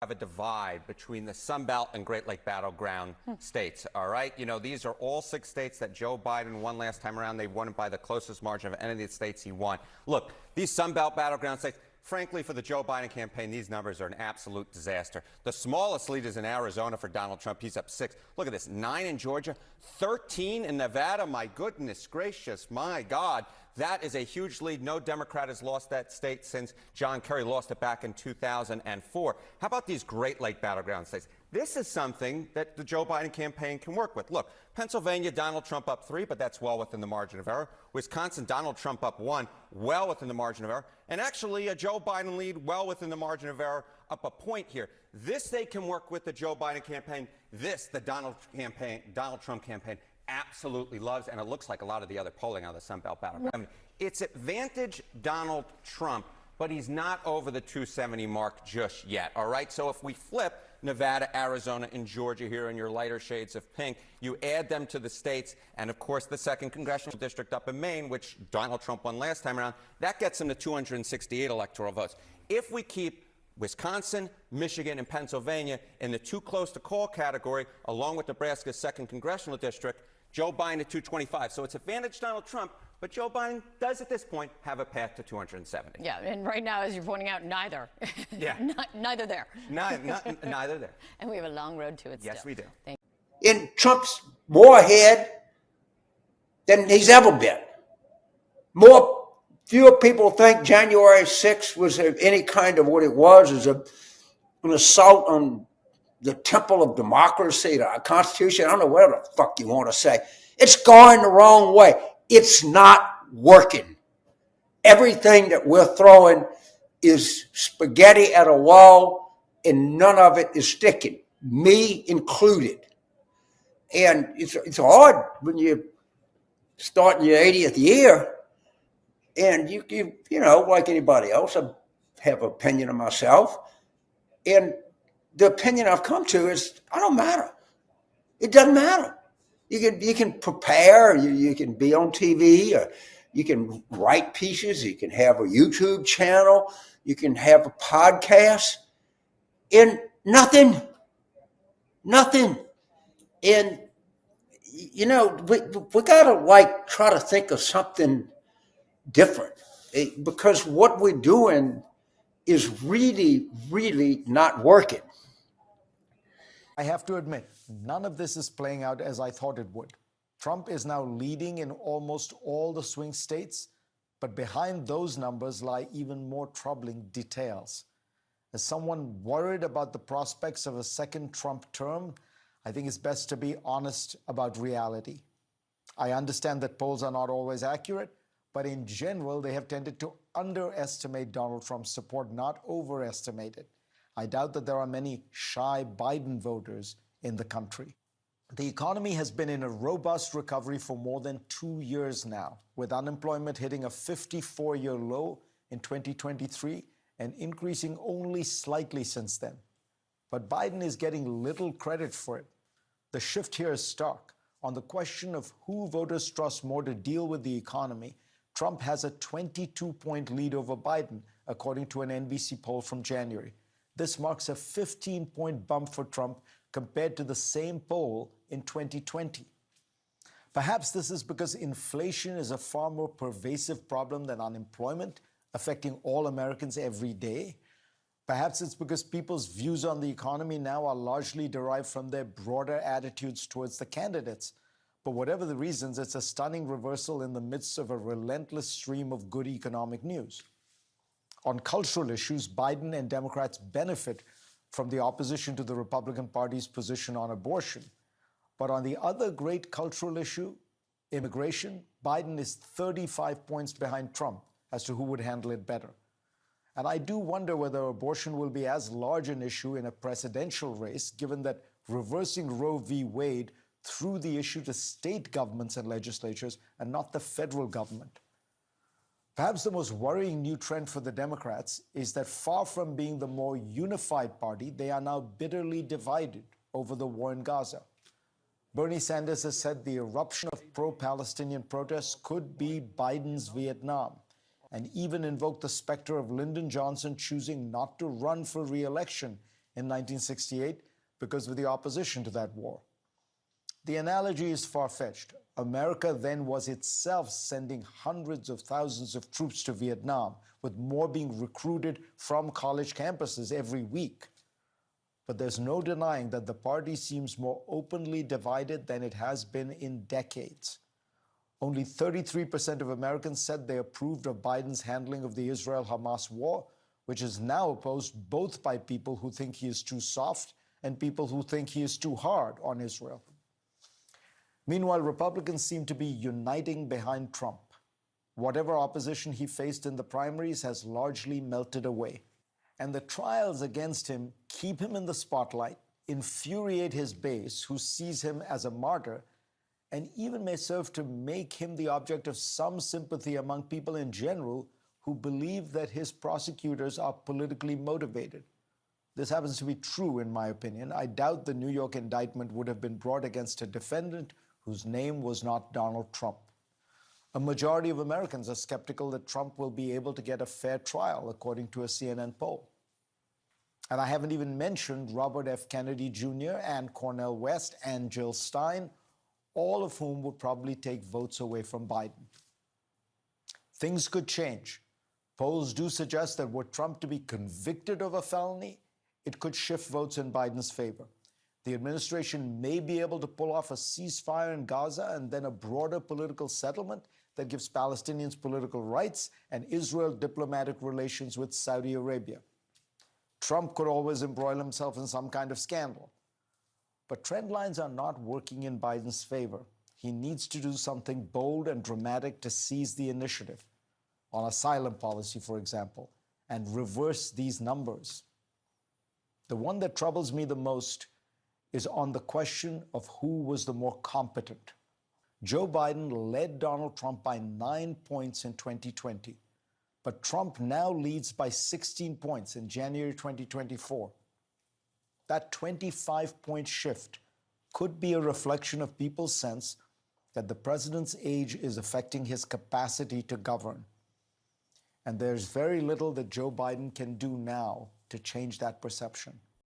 have a divide between the Sun Belt and Great Lake battleground states, all right? You know, these are all 6 states that Joe Biden won last time around. They won it by the closest margin of any of the states he won. Look, these Sun Belt battleground states, frankly, for the Joe Biden campaign, these numbers are an absolute disaster. The smallest lead is in Arizona for Donald Trump. He's up 6. Look at this, 9 in Georgia, 13 in Nevada. My goodness gracious, my God. That is a huge lead. No Democrat has lost that state since John Kerry lost it back in 2004. How about these Great Lake battleground states? This is something that the Joe Biden campaign can work with. Look, Pennsylvania, Donald Trump up 3, but that's well within the margin of error. Wisconsin, Donald Trump up 1, well within the margin of error. And actually, a Joe Biden lead well within the margin of error, up a point here. This they can work with the Joe Biden campaign. This, the Donald Trump campaign, absolutely loves, and it looks like a lot of the other polling on the Sun Belt battleground. I mean, it's advantage Donald Trump, but he's not over the 270 mark just yet, all right? So if we flip Nevada, Arizona, and Georgia here in your lighter shades of pink, you add them to the states, and of course the 2nd congressional district up in Maine, which Donald Trump won last time around, that gets him to 268 electoral votes. If we keep Wisconsin, Michigan, and Pennsylvania in the too close to call category, along with Nebraska's 2nd congressional district, Joe Biden at 225. So it's advantage Donald Trump, but Joe Biden does at this point have a path to 270. Yeah, and right now, as you're pointing out, neither. Yeah. Neither there. Neither there. And we have a long road to it still. Yes, we do. And Trump's more ahead than he's ever been. Fewer people think January 6th was any kind of what it was, as an assault on the temple of democracy, the Constitution. I don't know whatever the fuck you want to say. It's going the wrong way. It's not working. Everything that we're throwing is spaghetti at a wall, and none of it is sticking, me included. And it's hard when you start in your 80th year, and you know, like anybody else, I have an opinion of myself, and the opinion I've come to is I don't matter. It doesn't matter. You can prepare. You can be on TV. Or you can write pieces. You can have a YouTube channel. You can have a podcast. And nothing. And you know, we gotta try to think of something different, because what we're doing is really, really not working. I have to admit, none of this is playing out as I thought it would. Trump is now leading in almost all the swing states, but behind those numbers lie even more troubling details. As someone worried about the prospects of a second Trump term, I think it's best to be honest about reality. I understand that polls are not always accurate, but in general, they have tended to underestimate Donald Trump's support, not overestimate it. I doubt that there are many shy Biden voters in the country. The economy has been in a robust recovery for more than 2 years now, with unemployment hitting a 54-year low in 2023 and increasing only slightly since then. But Biden is getting little credit for it. The shift here is stark. On the question of who voters trust more to deal with the economy, Trump has a 22-point lead over Biden, according to an NBC poll from January. This marks a 15-point bump for Trump compared to the same poll in 2020. Perhaps this is because inflation is a far more pervasive problem than unemployment, affecting all Americans every day. Perhaps it's because people's views on the economy now are largely derived from their broader attitudes towards the candidates. But whatever the reasons, it's a stunning reversal in the midst of a relentless stream of good economic news. On cultural issues, Biden and Democrats benefit from the opposition to the Republican Party's position on abortion. But on the other great cultural issue, immigration, Biden is 35 points behind Trump as to who would handle it better. And I do wonder whether abortion will be as large an issue in a presidential race, given that reversing Roe v. Wade threw the issue to state governments and legislatures and not the federal government. Perhaps the most worrying new trend for the Democrats is that far from being the more unified party, they are now bitterly divided over the war in Gaza. Bernie Sanders has said the eruption of pro-Palestinian protests could be Biden's Vietnam, and even invoked the specter of Lyndon Johnson choosing not to run for re-election in 1968 because of the opposition to that war. The analogy is far-fetched. America then was itself sending hundreds of thousands of troops to Vietnam, with more being recruited from college campuses every week. But there's no denying that the party seems more openly divided than it has been in decades. Only 33% of Americans said they approved of Biden's handling of the Israel-Hamas war, which is now opposed both by people who think he is too soft and people who think he is too hard on Israel. Meanwhile, Republicans seem to be uniting behind Trump. Whatever opposition he faced in the primaries has largely melted away. And the trials against him keep him in the spotlight, infuriate his base, who sees him as a martyr, and even may serve to make him the object of some sympathy among people in general who believe that his prosecutors are politically motivated. This happens to be true, in my opinion. I doubt the New York indictment would have been brought against a defendant whose name was not Donald Trump. A majority of Americans are skeptical that Trump will be able to get a fair trial, according to a CNN poll. And I haven't even mentioned Robert F. Kennedy Jr. and Cornel West and Jill Stein, all of whom would probably take votes away from Biden. Things could change. Polls do suggest that were Trump to be convicted of a felony, it could shift votes in Biden's favor. The administration may be able to pull off a ceasefire in Gaza and then a broader political settlement that gives Palestinians political rights and Israel diplomatic relations with Saudi Arabia. Trump could always embroil himself in some kind of scandal. But trend lines are not working in Biden's favor. He needs to do something bold and dramatic to seize the initiative, on asylum policy, for example, and reverse these numbers. The one that troubles me the most is on the question of who was the more competent. Joe Biden led Donald Trump by 9 points in 2020, but Trump now leads by 16 points in January 2024. That 25-point shift could be a reflection of people's sense that the president's age is affecting his capacity to govern. And there's very little that Joe Biden can do now to change that perception.